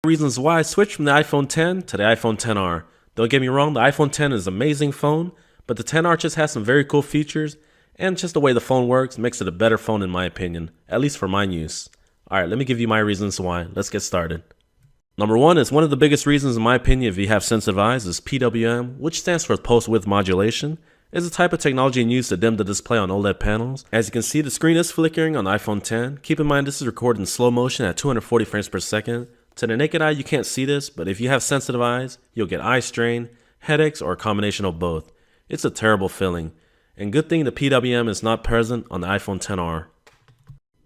Reasons why I switched from the iPhone 10 to the iPhone XR. Don't get me wrong, the iPhone 10 is an amazing phone, but the XR just has some very cool features, and just the way the phone works makes it a better phone in my opinion, at least for my use. Alright, let me give you my reasons why. Let's get started. Number one is one of the biggest reasons in my opinion if you have sensitive eyes is PWM, which stands for pulse width modulation. It's a type of technology used to dim the display on OLED panels. As you can see, the screen is flickering on the iPhone 10. Keep in mind this is recorded in slow motion at 240 frames per second. To the naked eye, you can't see this, but if you have sensitive eyes, you'll get eye strain, headaches, or a combination of both. It's a terrible feeling. And good thing the PWM is not present on the iPhone XR.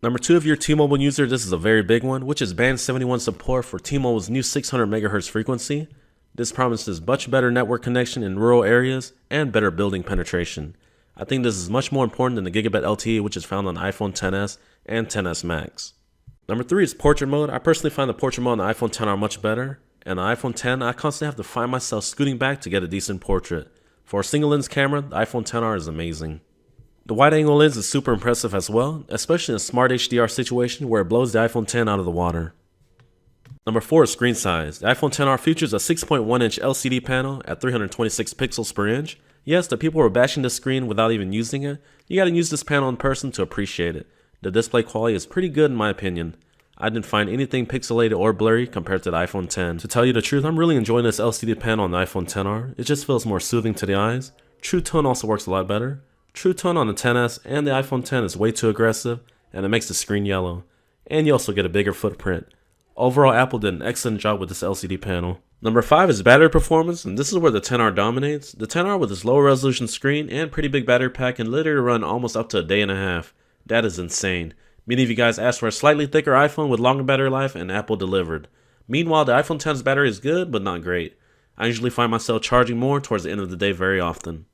Number two, if you're a T-Mobile user, this is a very big one, which is Band 71 support for T-Mobile's new 600 MHz frequency. This promises much better network connection in rural areas and better building penetration. I think this is much more important than the Gigabit LTE, which is found on the iPhone XS and XS Max. Number three is portrait mode. I personally find the portrait mode on the iPhone XR much better. And on the iPhone X, I constantly have to find myself scooting back to get a decent portrait. For a single lens camera, the iPhone XR is amazing. The wide angle lens is super impressive as well, especially in a smart HDR situation where it blows the iPhone X out of the water. Number four is screen size. The iPhone XR features a 6.1-inch LCD panel at 326 pixels per inch. Yes, the people who are bashing the screen without even using it, you gotta use this panel in person to appreciate it. The display quality is pretty good in my opinion. I didn't find anything pixelated or blurry compared to the iPhone X. To tell you the truth, I'm really enjoying this LCD panel on the iPhone XR. It just feels more soothing to the eyes. True Tone also works a lot better. True Tone on the XS and the iPhone X is way too aggressive, and it makes the screen yellow. And you also get a bigger footprint. Overall, Apple did an excellent job with this LCD panel. Number five is battery performance, and this is where the XR dominates. The XR with its lower resolution screen and pretty big battery pack can literally run almost up to a day and a half. That is insane. Many of you guys asked for a slightly thicker iPhone with longer battery life, and Apple delivered. Meanwhile, the iPhone X's battery is good, but not great. I usually find myself charging more towards the end of the day very often.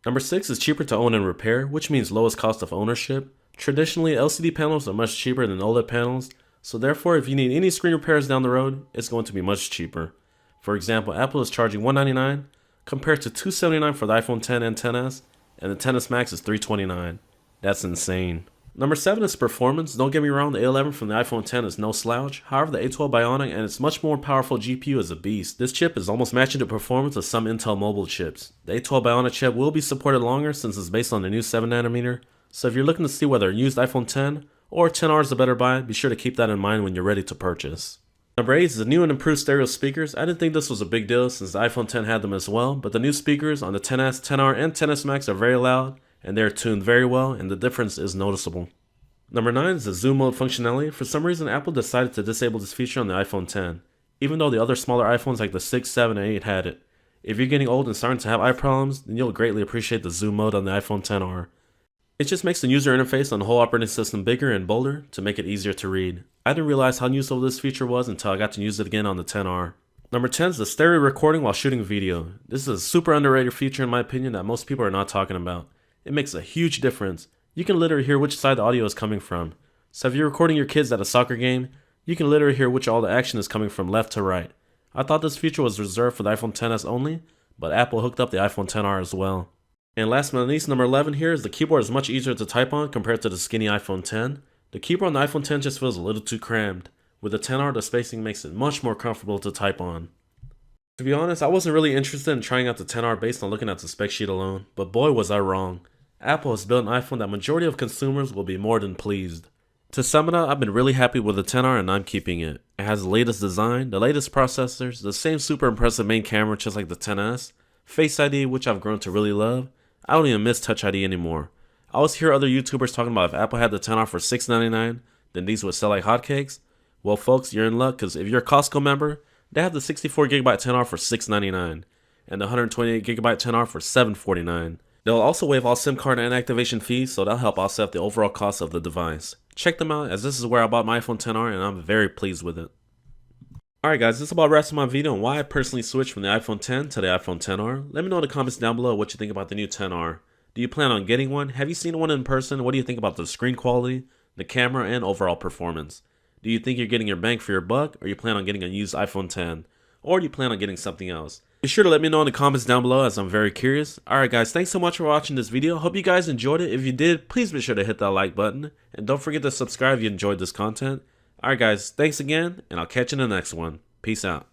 Number six is cheaper to own and repair, which means lowest cost of ownership. Traditionally, LCD panels are much cheaper than OLED panels, so therefore if you need any screen repairs down the road, it's going to be much cheaper. For example, Apple is charging $199 compared to $279 for the iPhone X and XS, and the XS Max is $329. That's insane. Number seven is performance. Don't get me wrong, the A11 from the iPhone X is no slouch. However, the A12 Bionic and its much more powerful GPU is a beast. This chip is almost matching the performance of some Intel mobile chips. The A12 Bionic chip will be supported longer since it's based on the new 7nm. So if you're looking to see whether a used iPhone X or XR is a better buy, be sure to keep that in mind when you're ready to purchase. Number eight is the new and improved stereo speakers. I didn't think this was a big deal since the iPhone X had them as well, but the new speakers on the XS, XR, and XS Max are very loud, and they're tuned very well, and the difference is noticeable. Number 9 is the zoom mode functionality. For some reason, Apple decided to disable this feature on the iPhone X, even though the other smaller iPhones like the 6, 7, and 8 had it. If you're getting old and starting to have eye problems, then you'll greatly appreciate the zoom mode on the iPhone XR. It just makes the user interface on the whole operating system bigger and bolder to make it easier to read. I didn't realize how useful this feature was until I got to use it again on the XR. Number 10 is the stereo recording while shooting video. This is a super underrated feature in my opinion that most people are not talking about. It makes a huge difference. You can literally hear which side the audio is coming from. So if you're recording your kids at a soccer game, you can literally hear which all the action is coming from left to right. I thought this feature was reserved for the iPhone XS only, but Apple hooked up the iPhone XR as well. And last but not least, number 11 here is the keyboard is much easier to type on compared to the skinny iPhone X. The keyboard on the iPhone X just feels a little too crammed. With the XR, the spacing makes it much more comfortable to type on. To be honest, I wasn't really interested in trying out the XR based on looking at the spec sheet alone, but boy was I wrong. Apple has built an iPhone that majority of consumers will be more than pleased. To sum it up, I've been really happy with the XR and I'm keeping it. It has the latest design, the latest processors, the same super impressive main camera just like the XS, Face ID which I've grown to really love. I don't even miss Touch ID anymore. I always hear other YouTubers talking about if Apple had the XR for $699, then these would sell like hotcakes. Well folks, you're in luck because if you're a Costco member, they have the 64GB XR for $699 and the 128GB XR for $749. They'll also waive all SIM card and activation fees, so that'll help offset the overall cost of the device. Check them out as this is where I bought my iPhone XR and I'm very pleased with it. Alright guys, this is about wraps up my video on why I personally switched from the iPhone X to the iPhone XR. Let me know in the comments down below what you think about the new XR. Do you plan on getting one? Have you seen one in person? What do you think about the screen quality, the camera, and overall performance? Do you think you're getting your bang for your buck, or you plan on getting a used iPhone X? Or do you plan on getting something else? Be sure to let me know in the comments down below as I'm very curious. Alright guys, thanks so much for watching this video. Hope you guys enjoyed it. If you did, please be sure to hit that like button. And don't forget to subscribe if you enjoyed this content. Alright guys, thanks again, and I'll catch you in the next one. Peace out.